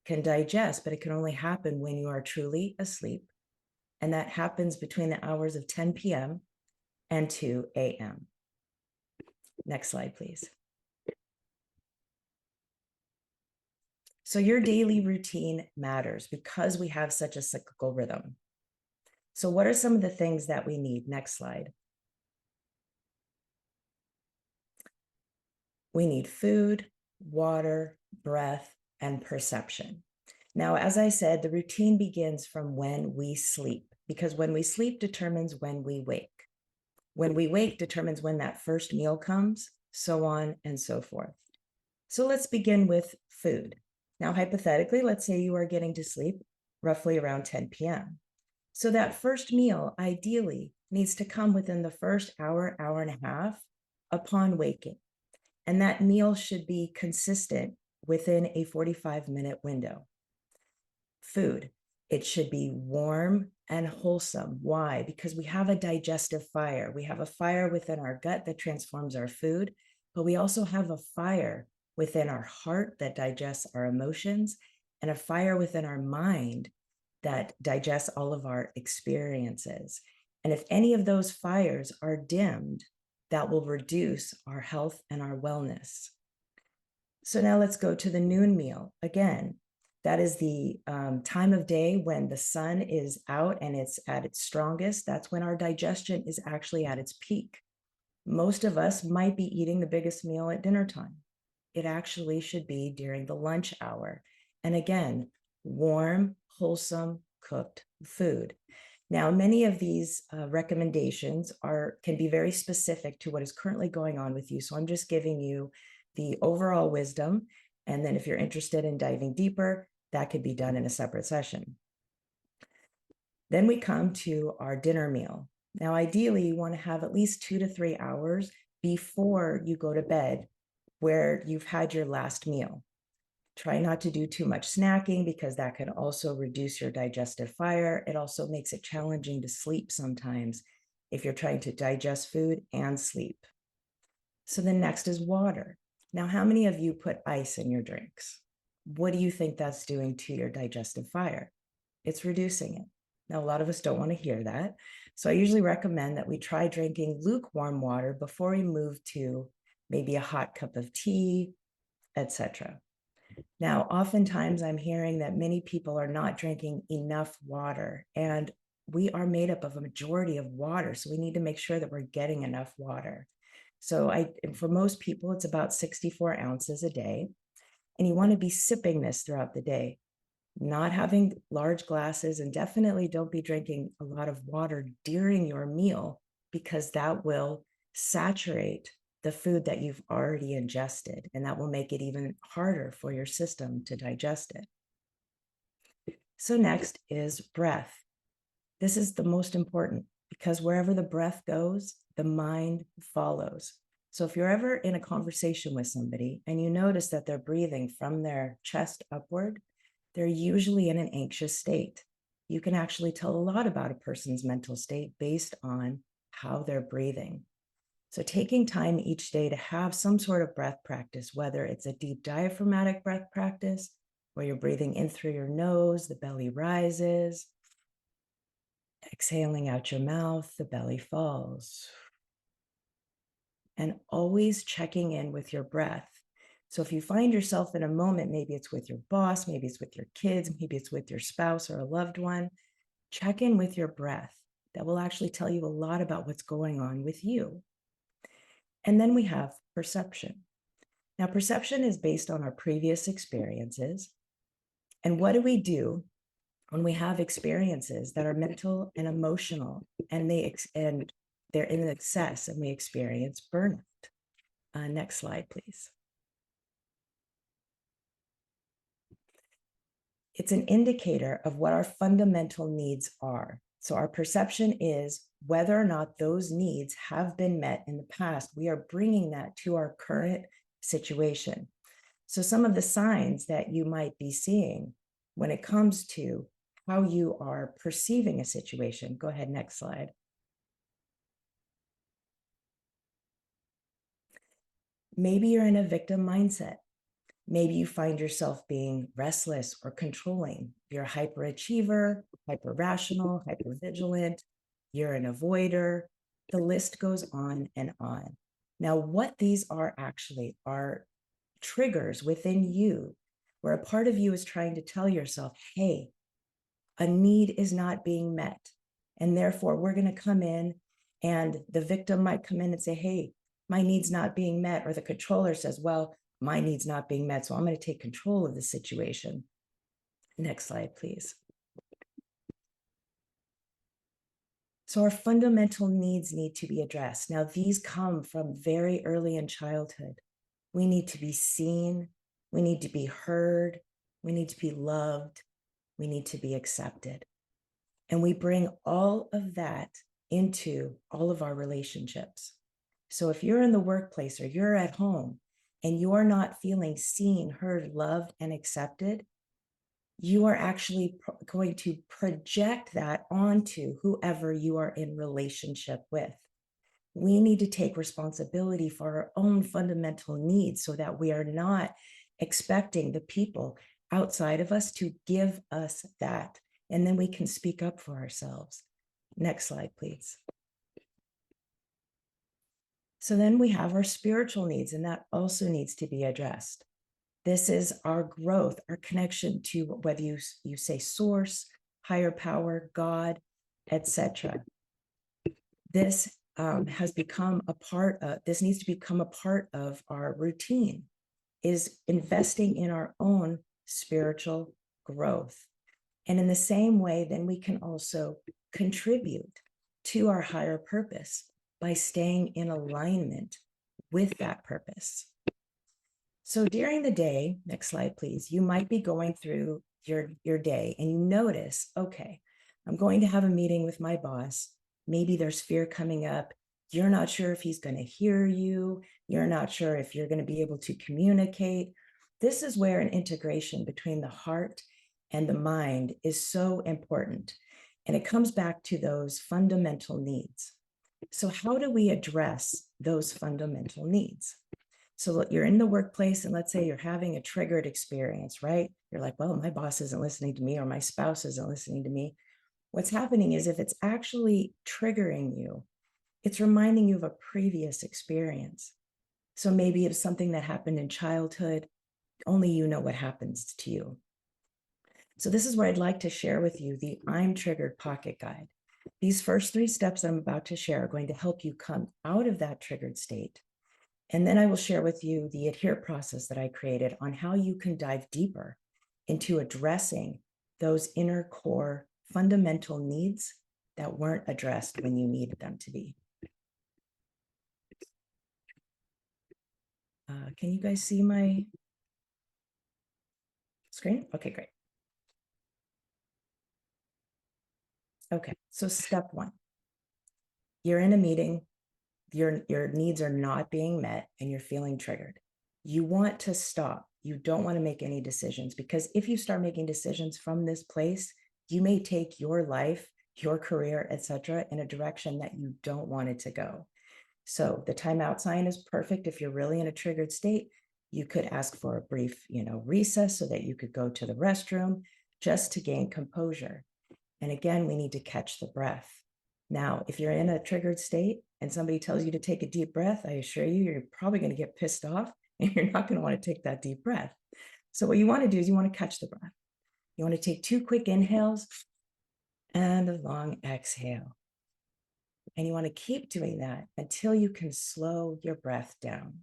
can digest, but it can only happen when you are truly asleep. And that happens between the hours of 10 p.m. and 2 a.m. Next slide, please. So your daily routine matters because we have such a cyclical rhythm. So what are some of the things that we need? Next slide. We need food, water, breath, and perception. Now, as I said, the routine begins from when we sleep, because when we sleep determines when we wake. When we wake determines when that first meal comes, so on and so forth. So let's begin with food. Now, hypothetically, let's say you are getting to sleep roughly around 10 p.m. So that first meal ideally needs to come within the first hour, hour and a half upon waking. And that meal should be consistent within a 45-minute window. Food, it should be warm and wholesome. Why? Because we have a digestive fire. We have a fire within our gut that transforms our food, but we also have a fire within our heart that digests our emotions, and a fire within our mind that digests all of our experiences. And if any of those fires are dimmed, that will reduce our health and our wellness. So now let's go to the noon meal. Again, that is the time of day when the sun is out and it's at its strongest. That's when our digestion is actually at its peak. Most of us might be eating the biggest meal at dinner time. It actually should be during the lunch hour. And again, warm, wholesome, cooked food. Now, many of these recommendations can be very specific to what is currently going on with you. So I'm just giving you the overall wisdom. And then if you're interested in diving deeper, that could be done in a separate session. Then we come to our dinner meal. Now, ideally, you want to have at least 2 to 3 hours before you go to bed where you've had your last meal. Try not to do too much snacking because that can also reduce your digestive fire. It also makes it challenging to sleep sometimes if you're trying to digest food and sleep. So then next is water. Now, how many of you put ice in your drinks? What do you think that's doing to your digestive fire? It's reducing it. Now, a lot of us don't want to hear that. So I usually recommend that we try drinking lukewarm water before we move to maybe a hot cup of tea, etc. Now, oftentimes I'm hearing that many people are not drinking enough water, and we are made up of a majority of water. So we need to make sure that we're getting enough water. So for most people, it's about 64 ounces a day. And you want to be sipping this throughout the day, not having large glasses, and definitely don't be drinking a lot of water during your meal because that will saturate the food that you've already ingested, and that will make it even harder for your system to digest it. So next is breath. This is the most important because wherever the breath goes, the mind follows. So if you're ever in a conversation with somebody and you notice that they're breathing from their chest upward, they're usually in an anxious state. You can actually tell a lot about a person's mental state based on how they're breathing. So taking time each day to have some sort of breath practice, whether it's a deep diaphragmatic breath practice, where you're breathing in through your nose, the belly rises, exhaling out your mouth, the belly falls. And always checking in with your breath. So if you find yourself in a moment, maybe it's with your boss, maybe it's with your kids, maybe it's with your spouse or a loved one, check in with your breath. That will actually tell you a lot about what's going on with you. And then we have perception. Now, perception is based on our previous experiences. And what do we do when we have experiences that are mental and emotional, and they're in excess, and we experience burnout? Next slide, please. It's an indicator of what our fundamental needs are. So our perception is whether or not those needs have been met in the past. We are bringing that to our current situation. So some of the signs that you might be seeing when it comes to how you are perceiving a situation. Go ahead, next slide. Maybe you're in a victim mindset. Maybe you find yourself being restless or controlling. You're a hyperachiever, hyper-rational, hyper-vigilant. You're an avoider. The list goes on and on. Now, what these are actually are triggers within you where a part of you is trying to tell yourself, hey, a need is not being met. And therefore, we're going to come in, and the victim might come in and say, hey, my need's not being met. Or the controller says, well, my need's not being met, so I'm going to take control of the situation. Next slide, please. So our fundamental needs need to be addressed. Now, these come from very early in childhood. We need to be seen. We need to be heard. We need to be loved. We need to be accepted. And we bring all of that into all of our relationships. So if you're in the workplace or you're at home and you're not feeling seen, heard, loved, and accepted, you are actually going to project that onto whoever you are in relationship with. We need to take responsibility for our own fundamental needs so that we are not expecting the people outside of us to give us that. And then we can speak up for ourselves. Next slide, please. So then we have our spiritual needs, and that also needs to be addressed. This is our growth, our connection to whether you say source, higher power, God, etc. This has become a part of, this needs to become a part of our routine, is investing in our own spiritual growth. And in the same way, then we can also contribute to our higher purpose by staying in alignment with that purpose. So during the day, next slide, please, you might be going through your day and you notice, okay, I'm going to have a meeting with my boss. Maybe there's fear coming up. You're not sure if he's going to hear you. You're not sure if you're going to be able to communicate. This is where an integration between the heart and the mind is so important. And it comes back to those fundamental needs. So how do we address those fundamental needs? So you're in the workplace and let's say you're having a triggered experience, right? You're like, well, my boss isn't listening to me or my spouse isn't listening to me. What's happening is if it's actually triggering you, it's reminding you of a previous experience. So maybe it's something that happened in childhood. Only you know what happens to you. So this is where I'd like to share with you the I'm Triggered Pocket Guide. These first 3 steps I'm about to share are going to help you come out of that triggered state. And then I will share with you the adhere process that I created on how you can dive deeper into addressing those inner core fundamental needs that weren't addressed when you needed them to be. Can you guys see my screen? Okay, great. Okay, so step 1. You're in a meeting, your needs are not being met and you're feeling triggered. You want to stop. You don't want to make any decisions, because if you start making decisions from this place, you may take your life, your career, etc., in a direction that you don't want it to go. So the timeout sign is perfect. If you're really in a triggered state, you could ask for a brief, recess so that you could go to the restroom just to gain composure. And again, we need to catch the breath. Now, if you're in a triggered state and somebody tells you to take a deep breath, I assure you, you're probably going to get pissed off and you're not going to want to take that deep breath. So what you want to do is you want to catch the breath. You want to take 2 quick inhales and a long exhale. And you want to keep doing that until you can slow your breath down.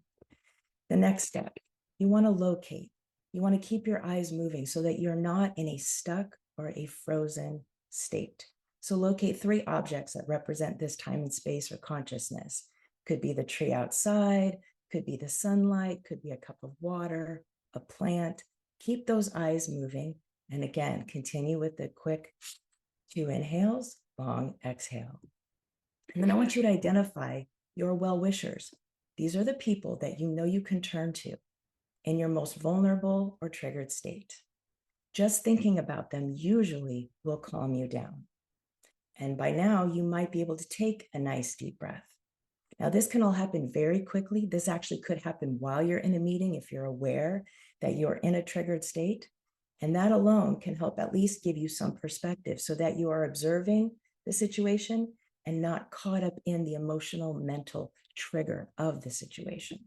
The next step, you want to locate. You want to keep your eyes moving so that you're not in a stuck or a frozen state. So locate 3 objects that represent this time and space or consciousness. Could be the tree outside, could be the sunlight, could be a cup of water, a plant. Keep those eyes moving. And again, continue with the quick 2 inhales, long exhale. And then I want you to identify your well-wishers. These are the people that you know you can turn to in your most vulnerable or triggered state. Just thinking about them usually will calm you down. And by now, you might be able to take a nice deep breath. Now, this can all happen very quickly. This actually could happen while you're in a meeting if you're aware that you're in a triggered state. And that alone can help at least give you some perspective so that you are observing the situation and not caught up in the emotional, mental trigger of the situation.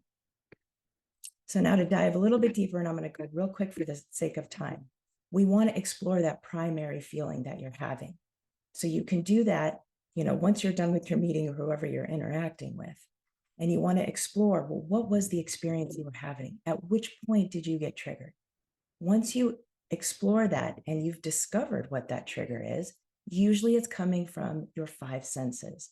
So now to dive a little bit deeper, and I'm going to go real quick for the sake of time. We want to explore that primary feeling that you're having. So you can do that, once you're done with your meeting or whoever you're interacting with, and you want to explore, well, what was the experience you were having? At which point did you get triggered? Once you explore that and you've discovered what that trigger is, usually it's coming from your 5 senses.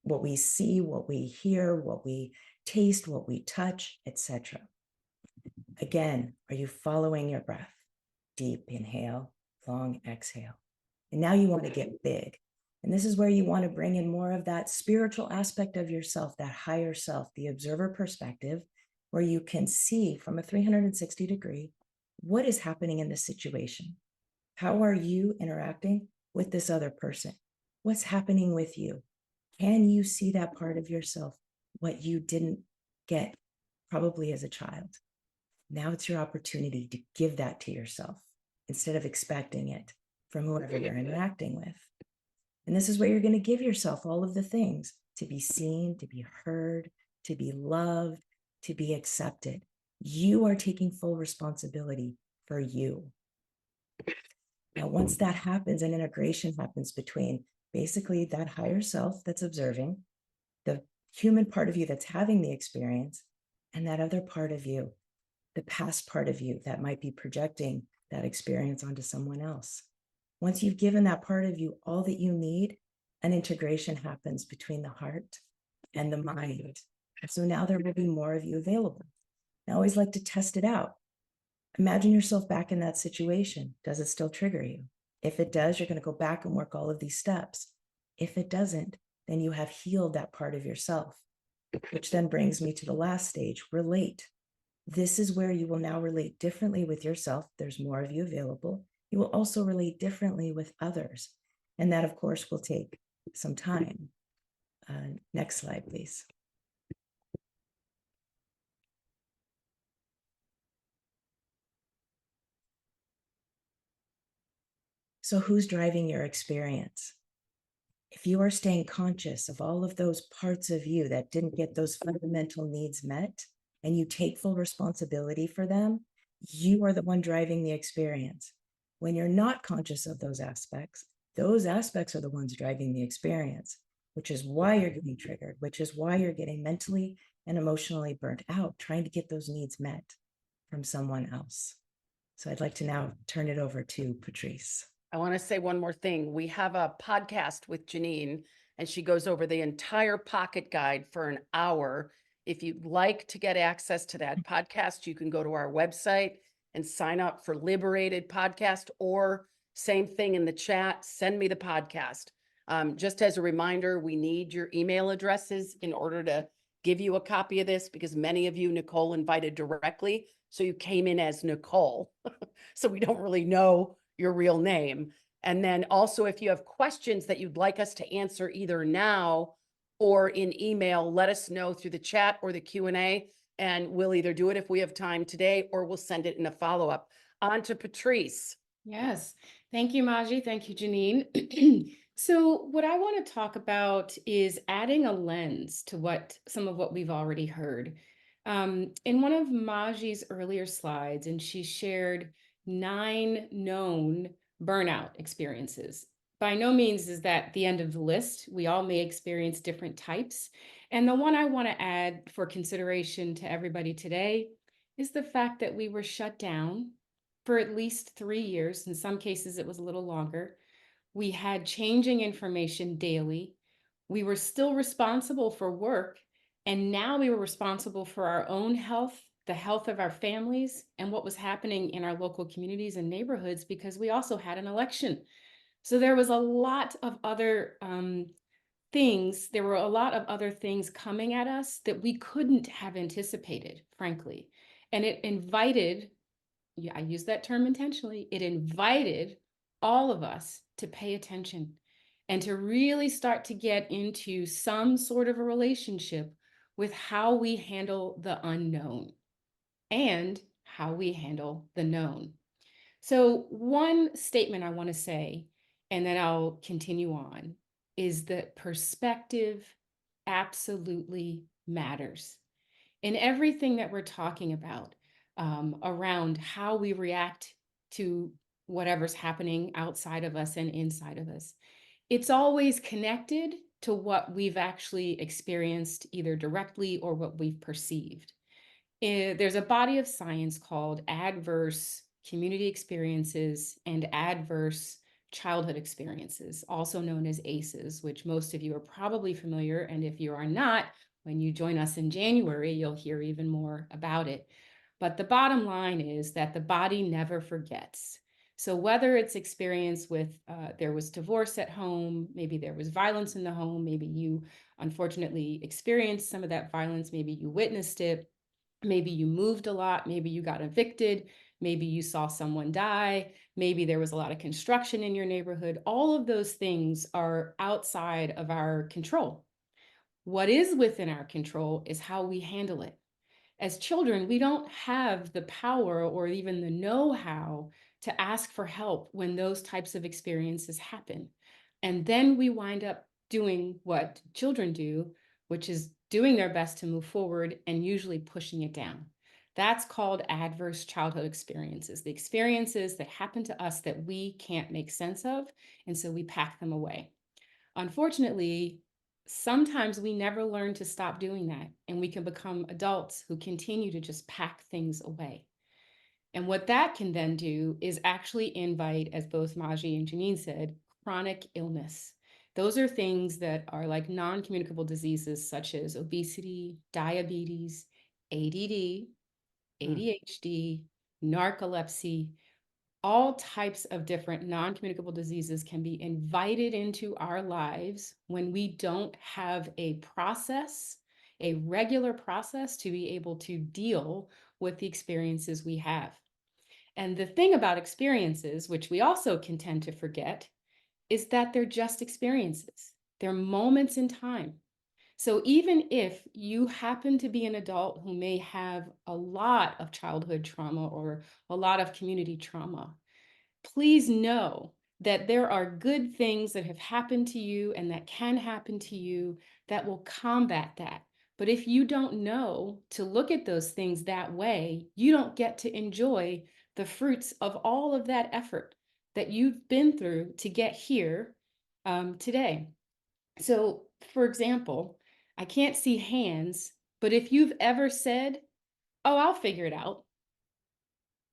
What we see, what we hear, what we taste, what we touch, etc. Again, are you following your breath? Deep inhale, long exhale. And now you want to get big. And this is where you want to bring in more of that spiritual aspect of yourself, that higher self, the observer perspective, where you can see from a 360 degree, what is happening in this situation? How are you interacting with this other person? What's happening with you? Can you see that part of yourself, what you didn't get probably as a child? Now it's your opportunity to give that to yourself instead of expecting it from whoever you're interacting with. And this is where you're going to give yourself all of the things: to be seen, to be heard, to be loved, to be accepted. You are taking full responsibility for you. Now, once that happens, an integration happens between basically that higher self that's observing, the human part of you that's having the experience, and that other part of you, the past part of you that might be projecting that experience onto someone else. Once you've given that part of you all that you need, an integration happens between the heart and the mind. And so now there will be more of you available. I always like to test it out. Imagine yourself back in that situation. Does it still trigger you? If it does, you're going to go back and work all of these steps. If it doesn't, then you have healed that part of yourself, which then brings me to the last stage, relate. This is where you will now relate differently with yourself. There's more of you available. You will also relate differently with others. And that, of course, will take some time. Next slide, please. So who's driving your experience? If you are staying conscious of all of those parts of you that didn't get those fundamental needs met, and you take full responsibility for them, you are the one driving the experience. When you're not conscious of those aspects are the ones driving the experience, which is why you're getting triggered, which is why you're getting mentally and emotionally burnt out, trying to get those needs met from someone else. So I'd like to now turn it over to Patrice. I want to say one more thing. We have a podcast with Jeannine, and she goes over the entire pocket guide for an hour. If you'd like to get access to that podcast, you can go to our website and sign up for Liberated Podcast, or same thing in the chat, send me the podcast. Just as a reminder, we need your email addresses in order to give you a copy of this, because many of you, Nicole invited directly. So you came in as Nicole. So we don't really know your real name. And then also, if you have questions that you'd like us to answer either now or in email, let us know through the chat or the Q&A, and we'll either do it if we have time today, or we'll send it in a follow-up. On to Patrice. Yes. Thank you, Maji. Thank you, Jeannine. So what I want to talk about is adding a lens to some of what we've already heard. In one of Maji's earlier slides, and she shared 9 known burnout experiences. By no means is that the end of the list. We all may experience different types. And the one I want to add for consideration to everybody today is the fact that we were shut down for at least 3 years. In some cases, it was a little longer. We had changing information daily. We were still responsible for work. And now we were responsible for our own health, the health of our families, and what was happening in our local communities and neighborhoods, because we also had an election. So there was a lot of other things. There were a lot of other things coming at us that we couldn't have anticipated, frankly. And it invited, yeah, I use that term intentionally, it invited all of us to pay attention and to really start to get into some sort of a relationship with how we handle the unknown and how we handle the known. So one statement I want to say, and then I'll continue on, is that perspective absolutely matters. In everything that we're talking about, around how we react to whatever's happening outside of us and inside of us, it's always connected to what we've actually experienced, either directly or what we've perceived. There's a body of science called adverse community experiences and adverse childhood experiences, also known as ACEs, which most of you are probably familiar. And if you are not, when you join us in January, you'll hear even more about it. But the bottom line is that the body never forgets. So whether it's experience with, there was divorce at home, maybe there was violence in the home, maybe you unfortunately experienced some of that violence, maybe you witnessed it, maybe you moved a lot, maybe you got evicted, maybe you saw someone die, maybe there was a lot of construction in your neighborhood. All of those things are outside of our control. What is within our control is how we handle it. As children, we don't have the power or even the know-how to ask for help when those types of experiences happen. And then we wind up doing what children do, which is doing their best to move forward and usually pushing it down. That's called adverse childhood experiences, the experiences that happen to us that we can't make sense of. And so we pack them away. Unfortunately, sometimes we never learn to stop doing that, and we can become adults who continue to just pack things away. And what that can then do is actually invite, as both Maji and Jeannine said, chronic illness. Those are things that are like non-communicable diseases such as obesity, diabetes, ADD, ADHD, narcolepsy. All types of different non-communicable diseases can be invited into our lives when we don't have a process, a regular process to be able to deal with the experiences we have. And the thing about experiences, which we also can tend to forget, is that they're just experiences. They're moments in time. So even if you happen to be an adult who may have a lot of childhood trauma or a lot of community trauma, please know that there are good things that have happened to you and that can happen to you that will combat that. But if you don't know to look at those things that way, you don't get to enjoy the fruits of all of that effort that you've been through to get here today. So, for example, I can't see hands, but if you've ever said, "Oh, I'll figure it out,"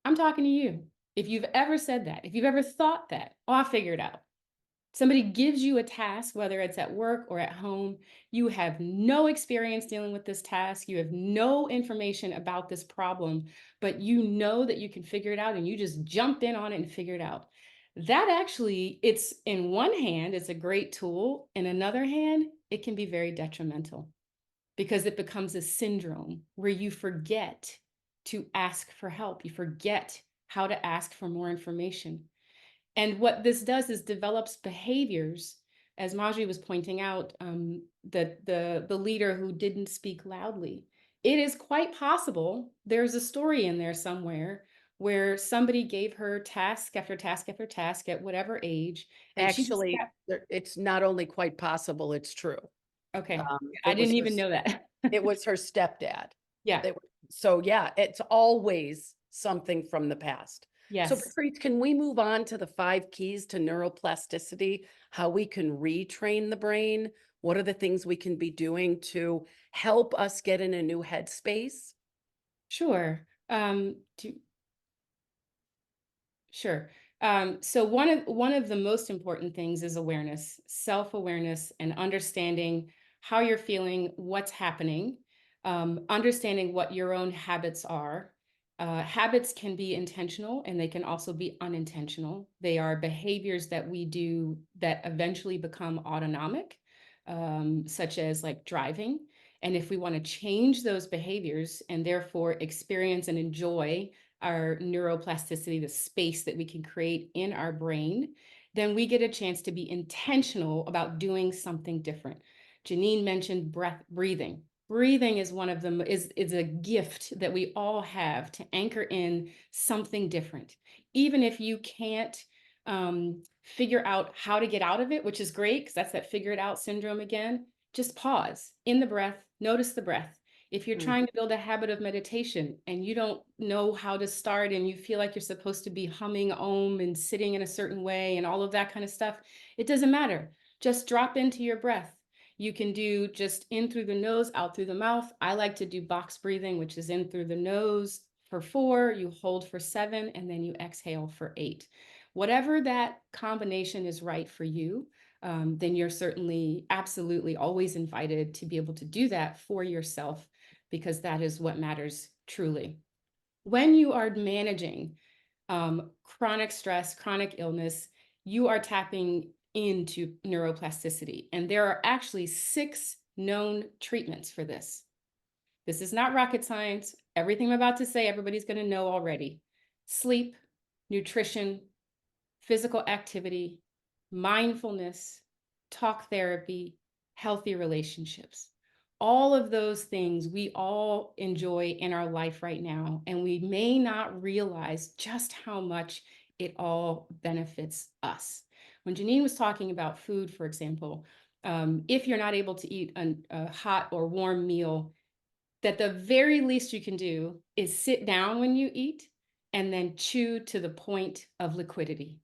I'm talking to you. If you've ever said that, if you've ever thought that, "Oh, I'll figure it out." Somebody gives you a task, whether it's at work or at home, you have no experience dealing with this task, you have no information about this problem, but you know that you can figure it out and you just jumped in on it and figure it out. That actually, it's in one hand, it's a great tool. In another hand, it can be very detrimental because it becomes a syndrome where you forget to ask for help. You forget how to ask for more information. And what this does is develops behaviors, as Maji was pointing out, that the leader who didn't speak loudly. It is quite possible there's a story in there somewhere where somebody gave her task after task after task at whatever age, and she just Actually, kept, it's not only quite possible, it's true. okay. I It was didn't her even know that. it was her stepdad. Yeah. They were so yeah, it's always something from the past. So Yes. Patrice, can we move on to the 5 keys to neuroplasticity? How we can retrain the brain? What are the things we can be doing to help us get in a new headspace? Sure. Sure. So one of the most important things is awareness, self-awareness, and understanding how you're feeling, what's happening, understanding what your own habits are. Habits can be intentional and they can also be unintentional. They are behaviors that we do that eventually become autonomic, such as like driving. And if we want to change those behaviors and therefore experience and enjoy our neuroplasticity, the space that we can create in our brain, then we get a chance to be intentional about doing something different. Jeannine mentioned breathing. Breathing is one of them, is a gift that we all have to anchor in something different. Even if you can't figure out how to get out of it, which is great because that's that figure it out syndrome again, just pause in the breath, notice the breath. If you're Mm. trying to build a habit of meditation and you don't know how to start and you feel like you're supposed to be humming om and sitting in a certain way and all of that kind of stuff, it doesn't matter. Just drop into your breath. You can do just in through the nose, out through the mouth. I like to do box breathing, which is in through the nose for 4, you hold for 7, and then you exhale for 8. Whatever that combination is right for you, then you're certainly absolutely always invited to be able to do that for yourself because that is what matters truly. When you are managing chronic stress, chronic illness, you are tapping into neuroplasticity. And there are actually 6 known treatments for this. This is not rocket science. Everything I'm about to say, everybody's going to know already. Sleep, nutrition, physical activity, mindfulness, talk therapy, healthy relationships. All of those things we all enjoy in our life right now, and we may not realize just how much it all benefits us. When Jeannine was talking about food, for example, if you're not able to eat a hot or warm meal, that the very least you can do is sit down when you eat and then chew to the point of liquidity.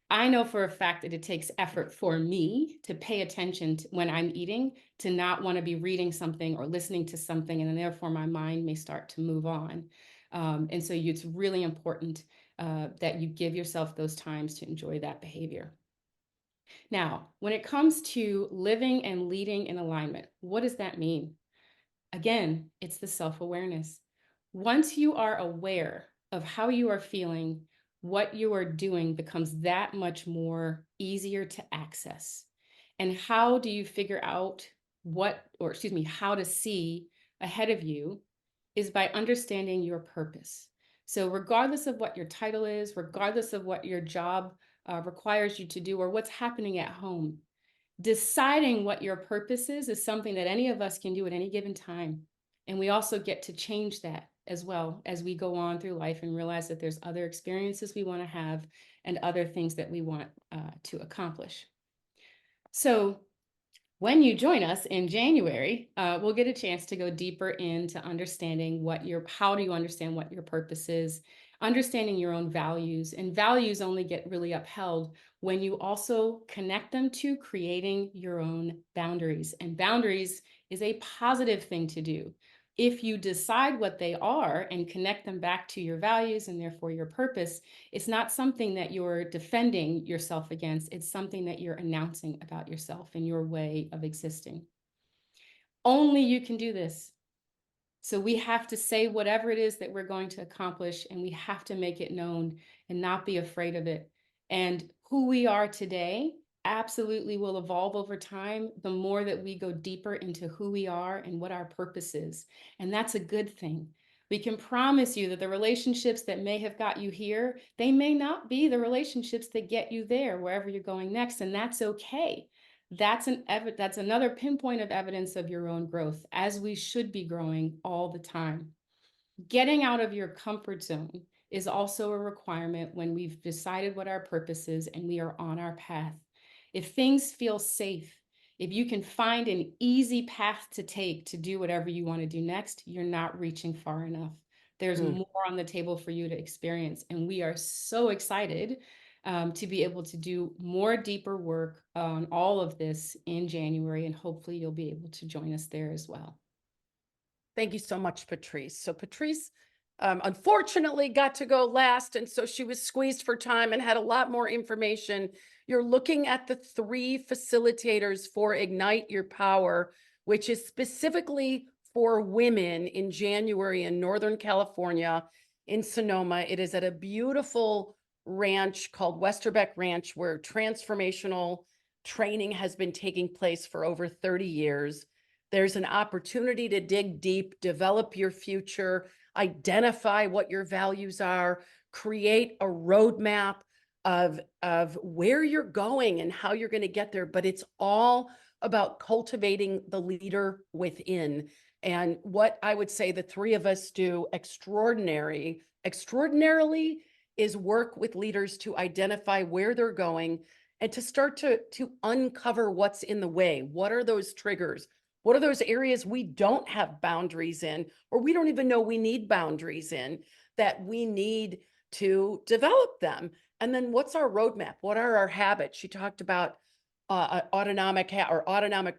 I know for a fact that it takes effort for me to pay attention to when I'm eating, to not want to be reading something or listening to something, and then therefore my mind may start to move on. And so it's really important that you give yourself those times to enjoy that behavior. Now, when it comes to living and leading in alignment, what does that mean? Again, it's the self-awareness. Once you are aware of how you are feeling, what you are doing becomes that much more easier to access. And how do you figure out how to see ahead of you is by understanding your purpose. So regardless of what your title is, regardless of what your job requires you to do or what's happening at home, deciding what your purpose is something that any of us can do at any given time. And we also get to change that as well as we go on through life and realize that there's other experiences we want to have and other things that we want to accomplish. So when you join us in January, we'll get a chance to go deeper into understanding how do you understand what your purpose is, understanding your own values, and values only get really upheld when you also connect them to creating your own boundaries. And boundaries is a positive thing to do. If you decide what they are and connect them back to your values and therefore your purpose, it's not something that you're defending yourself against. It's something that you're announcing about yourself and your way of existing. Only you can do this. So we have to say whatever it is that we're going to accomplish, and we have to make it known and not be afraid of it. And who we are today absolutely will evolve over time the more that we go deeper into who we are and what our purpose is. And that's a good thing. We can promise you that the relationships that may have got you here, they may not be the relationships that get you there, wherever you're going next, and that's okay. That's another pinpoint of evidence of your own growth, as we should be growing all the time. Getting out of your comfort zone is also a requirement when we've decided what our purpose is and we are on our path. If things feel safe, if you can find an easy path to take to do whatever you want to do next, you're not reaching far enough. There's more on the table for you to experience. And we are so excited to be able to do more deeper work on all of this in January. And hopefully you'll be able to join us there as well. Thank you so much, Patrice. So Patrice, unfortunately got to go last, and so she was squeezed for time and had a lot more information. You're looking at the 3 facilitators for Ignite Your Power, which is specifically for women in January in Northern California in Sonoma. It is at a beautiful ranch called Westerbeck Ranch, where transformational training has been taking place for over 30 years. There's an opportunity to dig deep, develop your future, identify what your values are, create a roadmap of where you're going and how you're going to get there. But it's all about cultivating the leader within. And what I would say the 3 of us do extraordinarily is work with leaders to identify where they're going and to start to uncover what's in the way. What are those triggers? What are those areas we don't have boundaries in, or we don't even know we need boundaries in, that we need to develop them? And then what's our roadmap? What are our habits? She talked about autonomic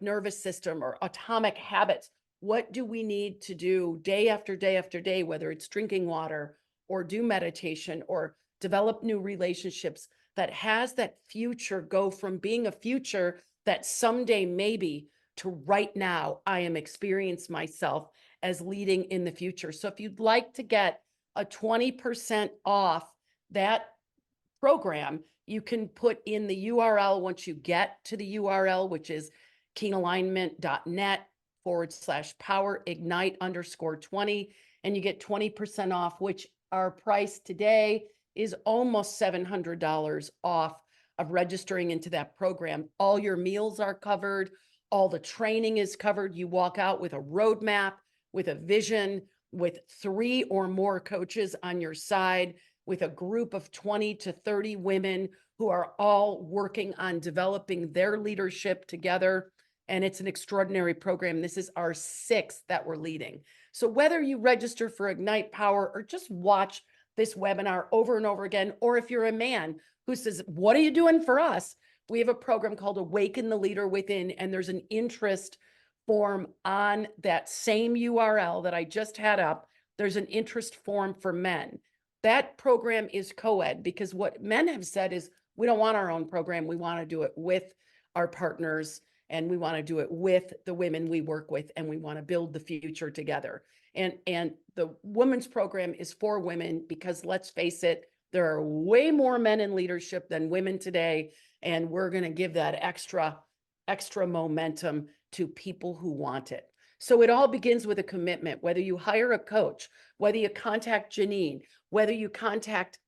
nervous system or atomic habits. What do we need to do day after day after day, whether it's drinking water or do meditation or develop new relationships that has that future go from being a future that someday maybe to right now, I am experiencing myself as leading in the future. So if you'd like to get a 20% off that program, you can put in the URL once you get to the URL, which is keenalignment.net/powerignite_20, and you get 20% off, which our price today is almost $700 off of registering into that program. All your meals are covered. All the training is covered. You walk out with a roadmap, with a vision, with 3 or more coaches on your side, with a group of 20 to 30 women who are all working on developing their leadership together. And it's an extraordinary program. This is our 6th that we're leading. So whether you register for Ignite Power or just watch this webinar over and over again, or if you're a man who says, what are you doing for us? We have a program called Awaken the Leader Within, and there's an interest form on that same URL that I just had up. There's an interest form for men. That program is co-ed, because what men have said is, we don't want our own program. We want to do it with our partners, and we want to do it with the women we work with, and we want to build the future together. And the women's program is for women, because let's face it, there are way more men in leadership than women today. And we're going to give that extra momentum to people who want it. So it all begins with a commitment, whether you hire a coach, whether you contact Jeannine, whether you contact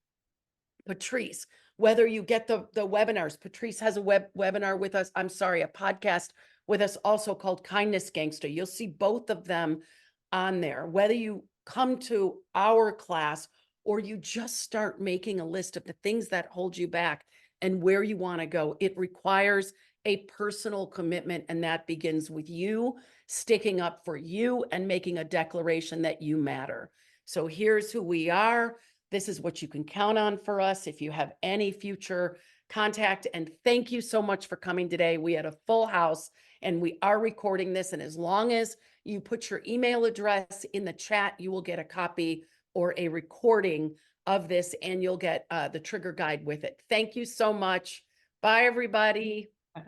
Patrice, whether you get the webinars. Patrice has a webinar with us. I'm sorry, a podcast with us also called Kindness Gangster. You'll see both of them on there. Whether you come to our class or you just start making a list of the things that hold you back and where you want to go, it requires a personal commitment. And that begins with you sticking up for you and making a declaration that you matter. So here's who we are. This is what you can count on for us if you have any future contact. And thank you so much for coming today. We had a full house, and we are recording this. And as long as you put your email address in the chat, you will get a copy or a recording of this, and you'll get the trigger guide with it. Thank you so much. Bye, everybody. Bye.